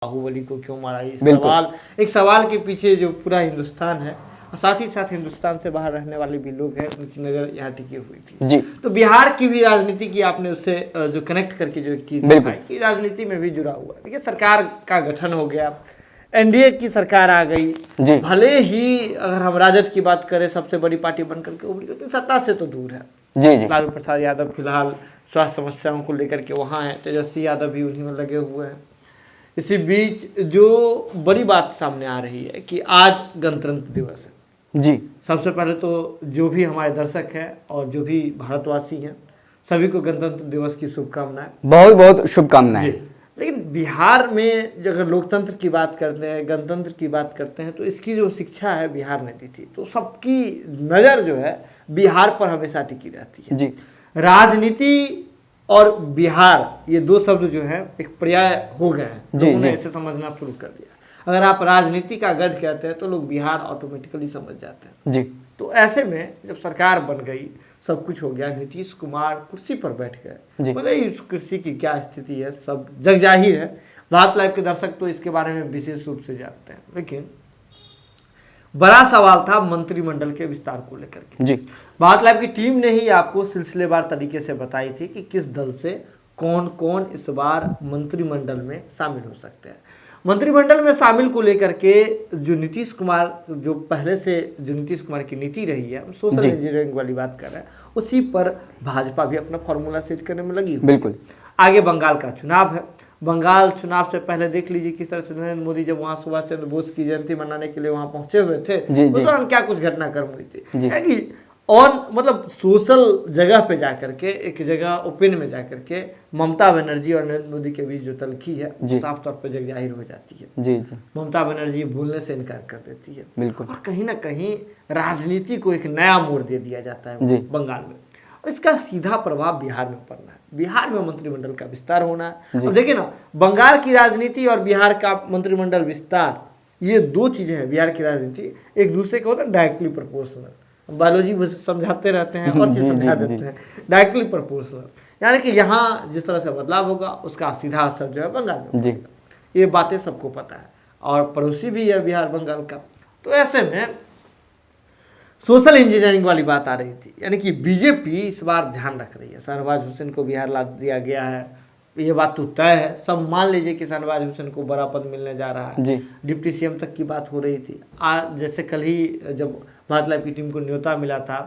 बाहुबली को क्यों मारा, ये सवाल, एक सवाल के पीछे जो पूरा हिंदुस्तान है और साथ ही साथ हिंदुस्तान से बाहर रहने वाले भी लोग हैं, उनकी नज़र यहाँ टिकी हुई थी जी। तो बिहार की भी राजनीति की आपने उससे जो कनेक्ट करके जो एक चीज़ दिखाई कि राजनीति में भी जुड़ा हुआ। देखिए सरकार का गठन हो गया, एनडीए की सरकार आ गई, भले ही अगर हम राजद की बात करें सबसे बड़ी पार्टी बन करके उभरी, लेकिन सत्ता से तो दूर है। जी। लालू प्रसाद यादव फिलहाल स्वास्थ्य समस्याओं को लेकर के वहाँ हैं, तेजस्वी यादव भी उन्हीं में लगे हुए हैं। इसी बीच जो बड़ी बात सामने आ रही है कि आज गणतंत्र दिवस है जी। सबसे पहले तो जो भी हमारे दर्शक हैं और जो भी भारतवासी हैं सभी को गणतंत्र दिवस की शुभकामनाएं, बहुत बहुत शुभकामनाएं। लेकिन बिहार में अगर लोकतंत्र की बात करते हैं, गणतंत्र की बात करते हैं, तो इसकी जो शिक्षा है बिहार ने दी थी, तो सबकी नज़र जो है बिहार पर हमेशा टिकी रहती है जी। राजनीति और बिहार ये दो शब्द जो है एक पर्याय हो गए हैं, लोगों ने इसे समझना शुरू कर दिया। अगर आप राजनीति का गढ़ कहते हैं तो लोग बिहार ऑटोमेटिकली समझ जाते हैं जी। तो ऐसे में जब सरकार बन गई, सब कुछ हो गया, नीतीश कुमार कुर्सी पर बैठ गए, भले ही उस कुर्सी की क्या स्थिति है सब जग जाहिर है, भारत लाइव के दर्शक तो इसके बारे में विशेष रूप से जानते हैं। लेकिन बड़ा सवाल था मंत्रिमंडल के विस्तार को लेकर के। जी। भारत लाइव की टीम ने ही आपको सिलसिलेवार तरीके से बताई थी कि किस दल से कौन कौन इस बार मंत्रिमंडल में शामिल हो सकते हैं। मंत्रिमंडल में शामिल को लेकर के जो नीतीश कुमार, जो पहले से जो नीतीश कुमार की नीति रही है, हम सोशल इंजीनियरिंग वाली बात कर रहे हैं, उसी पर भाजपा भी अपना फॉर्मूला सेट करने में लगी हुई। बिल्कुल। आगे बंगाल का चुनाव है, बंगाल चुनाव से पहले देख लीजिए किस तरह से नरेंद्र मोदी जब वहाँ सुभाष चंद्र बोस की जयंती मनाने के लिए वहाँ पहुंचे हुए थे, उस दौरान क्या कुछ घटनाक्रम हुई थी और मतलब सोशल जगह पे जाकर के, एक जगह ओपन में जाकर के ममता बनर्जी और नरेंद्र मोदी के बीच जो तलखी है साफ तौर पे जग जाहिर हो जाती है। जी जी। ममता बनर्जी बोलने से इनकार कर देती है, बिल्कुल, और कहीं ना कहीं राजनीति को एक नया मोड़ दे दिया जाता है बंगाल में, और इसका सीधा प्रभाव बिहार में पड़ना है। बिहार में मंत्रिमंडल का विस्तार होना है। अब देखिए ना, बंगाल की राजनीति और बिहार का मंत्रिमंडल विस्तार, ये दो चीजें हैं। बिहार की राजनीति एक दूसरे को होता है डायरेक्टली प्रोपोर्शनल, बायोलॉजी समझाते रहते हैं और चीज समझा देते हैं, डायरेक्टली प्रोपोर्शनल, यानी कि यहाँ जिस तरह से बदलाव होगा उसका सीधा असर जो है बंगाल में होगा। ये बातें सबको पता है और पड़ोसी भी है बिहार बंगाल का। तो ऐसे में सोशल इंजीनियरिंग वाली बात आ रही थी, यानी कि बीजेपी इस बार ध्यान रख रही है। शहनवाज हुसैन को बिहार ला दिया गया है, ये बात तो तय है, सब मान लीजिए कि शहनवाज हुसैन को बड़ा पद मिलने जा रहा है। डिप्टी सीएम तक की बात हो रही थी। आज जैसे कल ही जब भारत लाइव की टीम को न्योता मिला था,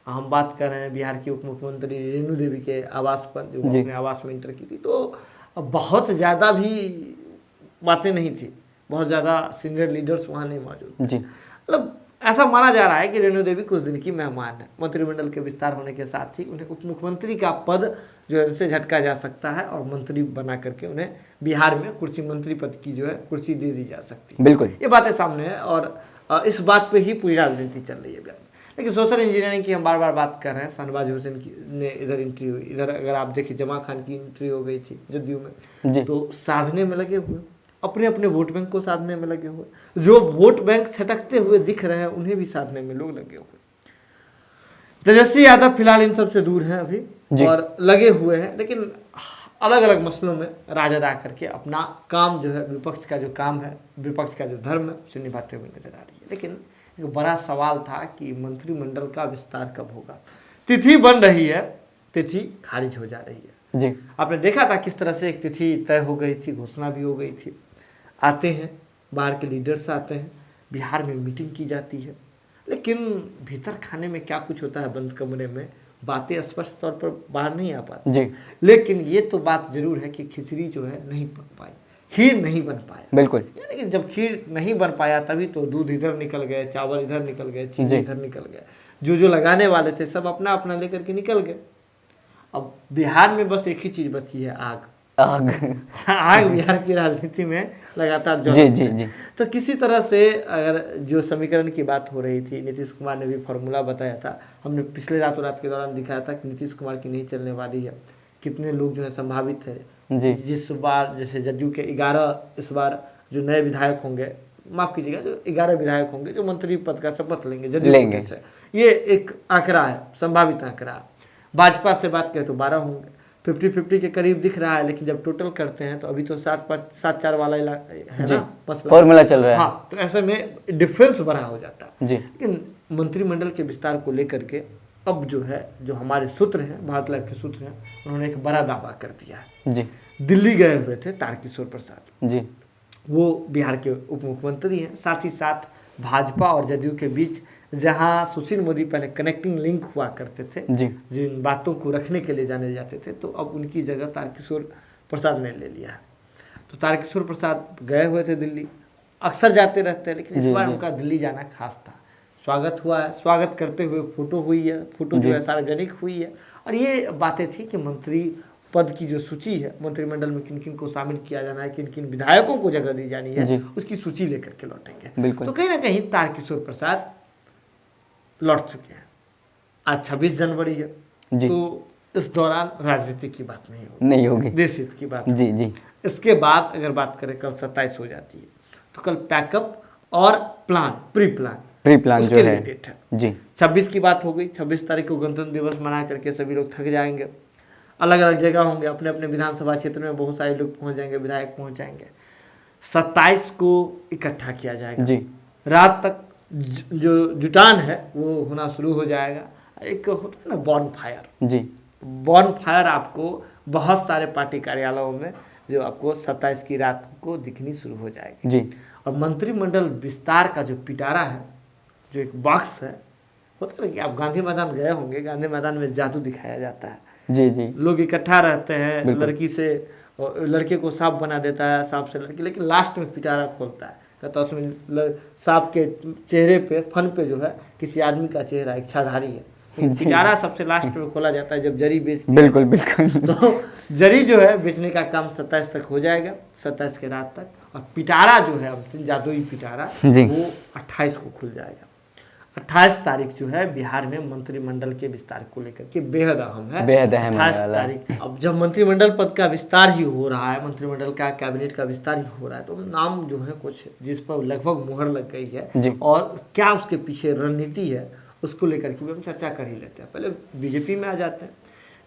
हम बात कर रहे हैं बिहार की उप मुख्यमंत्री रेणु देवी के आवास पर, जो अपने आवास में इंटर की थी, तो बहुत ज़्यादा भी बातें नहीं थी, बहुत ज़्यादा सीनियर लीडर्स वहाँ नहीं मौजूद थे। मतलब ऐसा माना जा रहा है कि रेणु देवी कुछ दिन की मेहमान है। मंत्रिमंडल के विस्तार होने के साथ ही उन्हें उप मुख्यमंत्री का पद जो है उनसे झटका जा सकता है और मंत्री बना करके उन्हें बिहार में कुर्सी, मंत्री पद की जो है कुर्सी दे दी जा सकती है। बिल्कुल, ये बातें सामने है और इस बात पे ही पूरी राजनीति चल रही है। लेकिन सोशल इंजीनियरिंग की हम बार बार बात कर रहे हैं। शहनवाज हुसैन की ने इधर एंट्री हुई, इधर अगर आप देखिए जमा खान की एंट्री हो गई थी जदयू में, तो साधने में लगे हुए, अपने अपने वोट बैंक को साधने में लगे हुए, जो वोट बैंक छटकते हुए दिख रहे हैं उन्हें भी साधने में लोग लगे हुए। तेजस्वी यादव फिलहाल इन सबसे दूर हैं अभी और लगे हुए हैं, लेकिन अलग अलग मसलों में राजद आकर के अपना काम जो है, विपक्ष का जो काम है, विपक्ष का जो धर्म है, उसे निभाते हुए नजर आ रही है। लेकिन एक बड़ा सवाल था कि मंत्रिमंडल का विस्तार कब होगा। तिथि बन रही है, तिथि खारिज हो जा रही है। जी, आपने देखा था किस तरह से एक तिथि तय हो गई थी, घोषणा भी हो गई थी। आते हैं बाहर के लीडर्स आते हैं, बिहार में मीटिंग की जाती है, लेकिन भीतर खाने में क्या कुछ होता है बंद कमरे में, बातें स्पष्ट तौर पर बाहर नहीं आ पाती। लेकिन ये तो बात जरूर है कि खिचड़ी जो है नहीं पक पाई, खीर नहीं बन पाया। बिल्कुल, यानी कि जब खीर नहीं बन पाया तभी तो दूध इधर निकल गए, चावल इधर निकल गए, चीनी इधर निकल गए, जो लगाने वाले थे सब अपना अपना लेकर के निकल गए। अब बिहार में बस एक ही चीज बची है, आग। आग बिहार की राजनीति में लगातार जी। तो किसी तरह से अगर जो समीकरण की बात हो रही थी, नीतीश कुमार ने भी फॉर्मूला बताया था, हमने पिछले रातों रात के दौरान दिखाया था कि नीतीश कुमार की नहीं चलने वाली है। कितने लोग जो है संभावित थे जिस बार, जैसे जदयू के 11 इस बार जो नए विधायक होंगे, माफ कीजिएगा, जो 11 विधायक होंगे जो मंत्री पद का शपथ लेंगे जदयू से, ये एक आंकड़ा है, संभावित आंकड़ा। भाजपा से बात करें तो 12 होंगे, 50-50 के करीब दिख रहा है, लेकिन जब टोटल करते हैं तो अभी तो 7-4 वाला है जी, ना मसला, फॉर्मूला चल रहा है। हाँ, तो ऐसे में डिफरेंस बड़ा हो जाता है जी। लेकिन मंत्रिमंडल के विस्तार को लेकर के अब जो है, जो हमारे सूत्र हैं, भारत लाइव के सूत्र हैं, उन्होंने एक बड़ा दावा कर दिया है। जी। दिल्ली गए हुए थे तारकिशोर प्रसाद जी। वो बिहार के उप मुख्यमंत्री हैं, साथ ही साथ भाजपा और जदयू के बीच जहां सुशील मोदी पहले कनेक्टिंग लिंक हुआ करते थे, जी। जिन बातों को रखने के लिए जाने जाते थे, तो अब उनकी जगह तारकिशोर प्रसाद ने ले लिया है। तो तारकिशोर प्रसाद गए हुए थे दिल्ली, अक्सर जाते रहते हैं, लेकिन इस बार उनका दिल्ली जाना खास था। स्वागत हुआ है, स्वागत करते हुए फोटो हुई है, फोटो जो है सार्वजनिक हुई है, और ये बातें थी कि मंत्री पद की जो सूची है, मंत्रिमंडल में किन किन को शामिल किया जाना है, किन किन विधायकों को जगह दी जानी है, उसकी सूची लेकर के लौटेंगे। तो कहीं ना कहीं तारकिशोर प्रसाद लौट चुके हैं। आज 26 जनवरी है, तो इस दौरान राजनीति की बात नहीं होगी, देश हित की बात। जी जी। इसके बाद अगर बात करें, कल 27 हो जाती है, तो कल पैकअप और प्लान, प्री प्लान जो है डेट है जी। 26 की बात हो गई। 26 तारीख को गणतंत्र दिवस मना करके सभी लोग थक जाएंगे, अलग अलग जगह होंगे, अपने अपने विधानसभा क्षेत्र में बहुत सारे लोग पहुंच जाएंगे, विधायक पहुंच जाएंगे। 27 को इकट्ठा किया जाएगा जी। रात तक जो जुटान है वो होना शुरू हो जाएगा। एक होता है ना बॉन फायर जी, बॉन फायर आपको बहुत सारे पार्टी कार्यालयों में जो आपको 27 की रात को दिखनी शुरू हो जाएगी जी। और मंत्रिमंडल विस्तार का जो पिटारा है, जो एक बॉक्स है, होता है कि आप गांधी मैदान गए होंगे, गांधी मैदान में जादू दिखाया जाता है जी जी। लोग इकट्ठा रहते हैं, लड़की से लड़के को सांप बना देता है, सांप से लड़की, लेकिन लास्ट में पिटारा खोलता है, कहता है उसमें सांप के चेहरे पे, फन पे जो है किसी आदमी का चेहरा इच्छाधारी है। पिटारा सबसे लास्ट में खोला जाता है जब जरी बेच, बिल्कुल बिल्कुल। तो जरी जो है बेचने का काम 27 तक हो जाएगा, 27 के रात तक। और पिटारा जो है अंतिम जादुई पिटारा वो 28 को खुल जाएगा। 28 तारीख जो है बिहार में मंत्रिमंडल के विस्तार को लेकर के बेहद अहम है, बेहद अहम 28 तारीख। अब जब मंत्रिमंडल पद का विस्तार ही हो रहा है, मंत्रिमंडल का कैबिनेट का विस्तार ही हो रहा है, तो नाम जो है कुछ जिस पर लगभग मुहर लग गई है, और क्या उसके पीछे रणनीति है उसको लेकर के भी हम चर्चा कर ही लेते हैं। पहले बीजेपी में आ जाते हैं।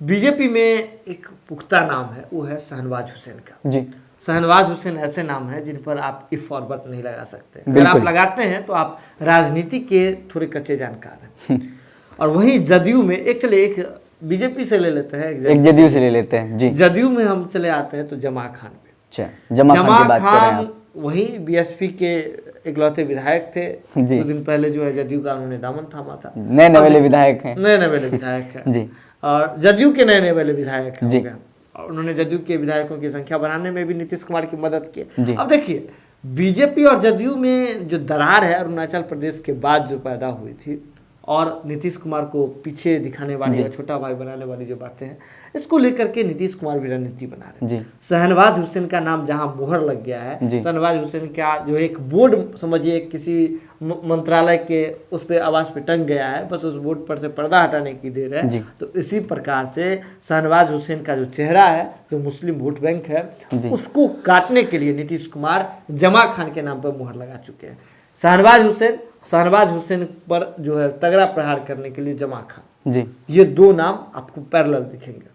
बीजेपी में एक पुख्ता नाम है, वो है शहनवाज हुसैन का जी। शहनवाज हुसैन ऐसे नाम है जिन पर आप इफ और बट नहीं लगा सकते। अगर आप लगाते हैं तो आप राजनीति के थोड़े कच्चे जानकार हैं। और वहीं जदयू में एक बीजेपी से ले लेते हैं, एक जदयू से ले लेते हैं जी। जदयू में हम चले आते हैं तो जमा खान पे। जमा खान वही बीएसपी के इकलौते विधायक थे। कुछ दिन पहले जो है जदयू का उन्होंने दामन थामा था। नए नवेले विधायक हैं जी। और जदयू के नए नवेले विधायक हैं जी। और उन्होंने जदयू के विधायकों की संख्या बढ़ाने में भी नीतीश कुमार की मदद की। अब देखिए बीजेपी और जदयू में जो दरार है अरुणाचल प्रदेश के बाद जो पैदा हुई थी, और नीतीश कुमार को पीछे दिखाने वाली या छोटा भाई बनाने वाली जो बातें हैं, इसको लेकर के नीतीश कुमार भी रणनीति बना रहे हैं। शहनवाज हुसैन का नाम जहां मोहर लग गया है, शहनवाज हुसैन का जो एक बोर्ड समझिए किसी मंत्रालय के उस पे आवास पे टंग गया है, बस उस बोर्ड पर से पर्दा हटाने की देर है। तो इसी प्रकार से शहनवाज हुसैन का जो चेहरा है, जो मुस्लिम वोट बैंक है, उसको काटने के लिए नीतीश कुमार जमा खान के नाम पर मोहर लगा चुके हैं। शहनवाज हुसैन पर जो है तगड़ा प्रहार करने के लिए जमा खान जी, ये दो नाम आपको पैरेलल दिखेंगे।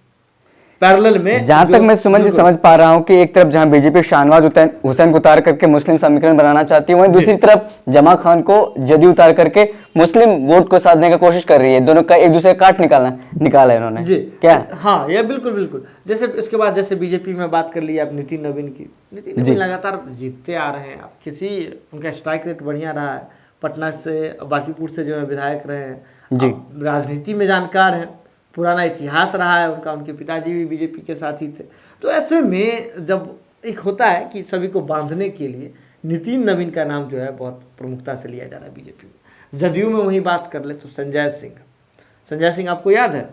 पैरेलल में जहां तक मैं सुमन जी समझ पा रहा हूं कि एक तरफ जहां बीजेपी शहनवाज हुसैन को उतार करके मुस्लिम समीकरण बनाना चाहती है, वहीं दूसरी तरफ जमा खान को जदयू उतार करके मुस्लिम वोट को साधने की कोशिश कर रही है। दोनों का एक दूसरे का काट निकाला है इन्होंने जी। क्या हाँ, ये बिल्कुल। जैसे इसके बाद जैसे बीजेपी में बात कर ली आप नितिन नवीन की, नितिन नवीन लगातार जीतते आ रहे हैं। आप उनका स्ट्राइक रेट बढ़िया रहा है, पटना से बांकीपुर से जो है विधायक रहे हैं जी, राजनीति में जानकार हैं, पुराना इतिहास रहा है उनका, उनके पिताजी भी बीजेपी के साथ ही थे। तो ऐसे में जब एक होता है कि सभी को बांधने के लिए नितिन नवीन का नाम जो है बहुत प्रमुखता से लिया जा रहा है बीजेपी में। जदयू में वही बात कर ले तो संजय सिंह आपको याद है,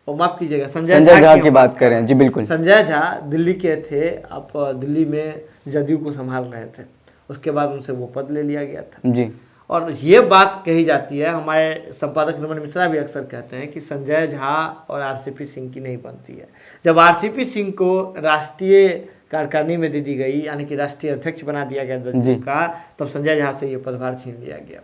और माफ कीजिएगा संजय झा की बात करें जी। बिल्कुल, संजय झा दिल्ली के थे, आप दिल्ली में जदयू को संभाल रहे थे, उसके बाद उनसे वो पद ले लिया गया था जी। और ये बात कही जाती है, हमारे संपादक नमन मिश्रा भी अक्सर कहते हैं कि संजय झा और आरसीपी सिंह की नहीं बनती है। जब आरसीपी सिंह को राष्ट्रीय कार्यकारिणी में दे दी गई, यानी कि राष्ट्रीय अध्यक्ष बना दिया गया जदयू का, तब संजय झा से ये पदभार छीन लिया गया।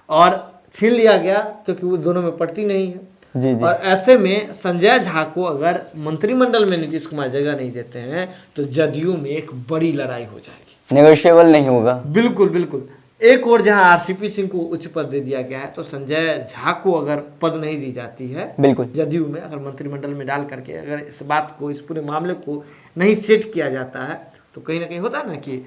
और छीन लिया गया क्योंकि वो दोनों में पड़ती नहीं है। जी जी। और ऐसे में संजय झा को अगर मंत्रिमंडल में नीतीश कुमार जगह नहीं देते हैं तो जदयू में एक बड़ी लड़ाई हो जाएगी, नेगोशिएबल नहीं होगा। बिल्कुल बिल्कुल। एक और जहां आरसीपी सिंह को उच्च पद दे दिया गया है, तो संजय झा को अगर पद नहीं दी जाती है बिल्कुल जदयू में, अगर मंत्रिमंडल में डाल करके अगर इस बात को, इस पूरे मामले को नहीं सेट किया जाता है, तो कहीं ना कहीं होता है ना कि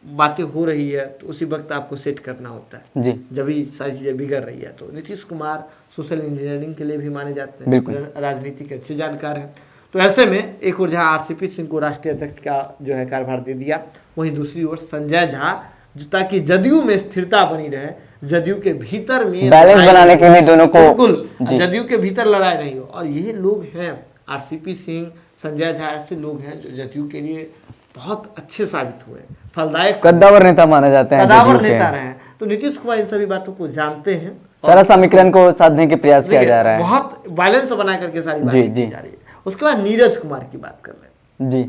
बातें हो रही है तो उसी वक्त आपको सेट करना होता है जी। जब भी सारी चीज़ें बिगड़ रही है। तो नीतीश कुमार सोशल इंजीनियरिंग के लिए भी माने जाते हैं, बिल्कुल। राजनीति के अच्छे जानकार हैं। तो ऐसे में एक और जहाँ आरसीपी सिंह को राष्ट्रीय अध्यक्ष का जो है कार्यभार दे दिया, वहीं दूसरी ओर संजय झा, जो ताकि जदयू में स्थिरता बनी रहे, जदयू के भीतर में बैलेंस बनाने के लिए दोनों को, बिल्कुल जदयू के भीतर लड़ाई नहीं हो। और ये लोग हैं आरसीपी सिंह, संजय झा, ऐसे लोग हैं जो जदयू के लिए बहुत अच्छे साबित हुए, फलदायक, कद्दावर नेता माने जाते हैं, कद्दावर नेता रहे हैं। तो नीतीश कुमार इन सभी बातों को जानते हैं, सारा समीकरण को साधने के प्रयास किया जा रहा है, बहुत बैलेंस बना करके सारी बातें की जा रही है। उसके बाद नीरज कुमार की बात कर रहे हैं, जी,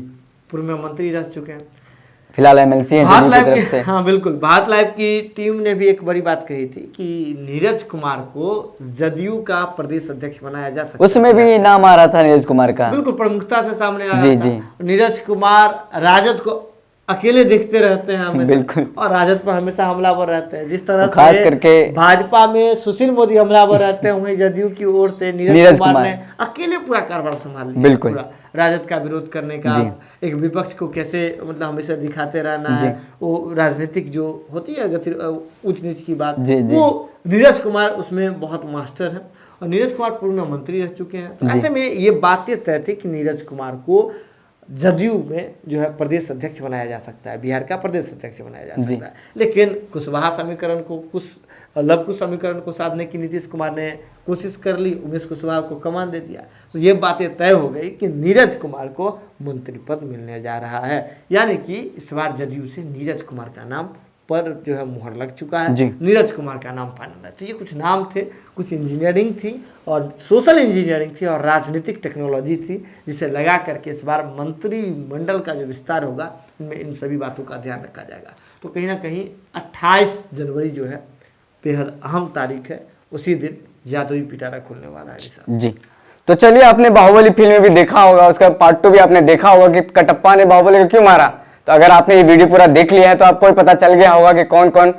पूर्व में मंत्री रह चुके हैं, फिलहाल एमएलसी हैं भारत जदयू की लाइव तरफ से। हाँ बिल्कुल, भारत लाइव की टीम ने भी एक बड़ी बात कही थी कि नीरज कुमार को जदयू का प्रदेश अध्यक्ष बनाया जा सकता है। उसमें भी नाम आ रहा था नीरज कुमार का, बिल्कुल प्रमुखता से सामने आ जी रहा था। जी। नीरज कुमार राजद को अकेले देखते रहते हैं हमेशा, बिल्कुल। और राजद पर हमेशा हमलावर रहते हैं। जिस तरह खास से करके भाजपा में सुशील मोदी हमलावर रहते हैं, वहीं जदयू की ओर से नीरज कुमार ने अकेले पूरा कारभार संभाल लिया। बिल्कुल। पूरा राजद का विरोध करने का, एक विपक्ष को कैसे मतलब हमेशा दिखाते रहना है, वो राजनीतिक जो होती है उच्च नीच की बात, वो नीरज कुमार उसमें बहुत मास्टर है। और नीरज कुमार पूर्व मंत्री रह चुके हैं। तो ऐसे में ये बातें तय थी कि नीरज कुमार को जदयू में जो है प्रदेश अध्यक्ष बनाया जा सकता है, बिहार का प्रदेश अध्यक्ष बनाया जा सकता है। लेकिन कुशवाहा समीकरण को, लव कुश समीकरण को साधने की नीतीश कुमार ने कोशिश कर ली, उमेश कुशवाहा को कमान दे दिया। तो ये बातें तय हो गई कि नीरज कुमार को मंत्री पद मिलने जा रहा है, यानी कि इस बार जदयू से नीरज कुमार का नाम पर जो है मुहर लग चुका है, नीरज कुमार का नाम फाइनल है। तो ये कुछ नाम थे, कुछ इंजीनियरिंग थी और सोशल इंजीनियरिंग थी और राजनीतिक टेक्नोलॉजी थी, जिसे लगा करके इस बार मंत्रिमंडल का जो विस्तार होगा उनमें इन सभी बातों का ध्यान रखा जाएगा। तो कहीं ना कहीं 28 जनवरी जो है बेहद अहम तारीख है, उसी दिन जादुई पिटारा खुलने वाला है जी। तो चलिए, आपने बाहुबली फिल्म में भी देखा होगा, उसका पार्ट 2 भी आपने देखा होगा कि कटप्पा ने बाहुबली को क्यों मारा। तो अगर आपने ये वीडियो पूरा देख लिया है तो आपको पता चल गया होगा कि कौन कौन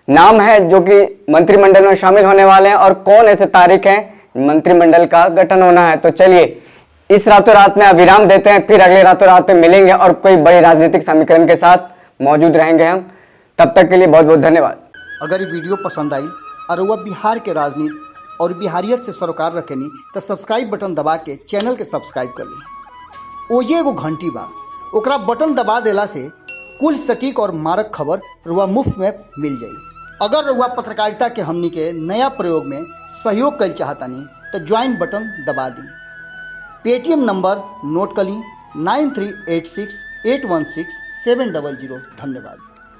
नाम है जो कि मंत्रिमंडल में शामिल होने वाले हैं और कौन ऐसे तारीख हैं मंत्रिमंडल का गठन होना है। तो चलिए, इस रातों रात में विराम देते हैं, फिर अगले रातों रात में मिलेंगे और कोई बड़ी राजनीतिक समीकरण के साथ मौजूद रहेंगे हम। तब तक के लिए बहुत बहुत धन्यवाद। अगर ये वीडियो पसंद आई और वह बिहार के राजनीति और बिहारियत से सरोकार रखेनी तो सब्सक्राइब बटन दबा के चैनल के सब्सक्राइब कर ली। ओजे एगो घंटी बा, ओकरा बटन दबा देला से कुल सटीक और मारक खबर रुआ मुफ्त में मिल जाई। अगर रुआ पत्रकारिता के हमनी के नया प्रयोग में सहयोग कर चाहतानी तो ज्वाइन बटन दबा दी। पेटीएम नंबर नोट कर ली 9386816700। धन्यवाद।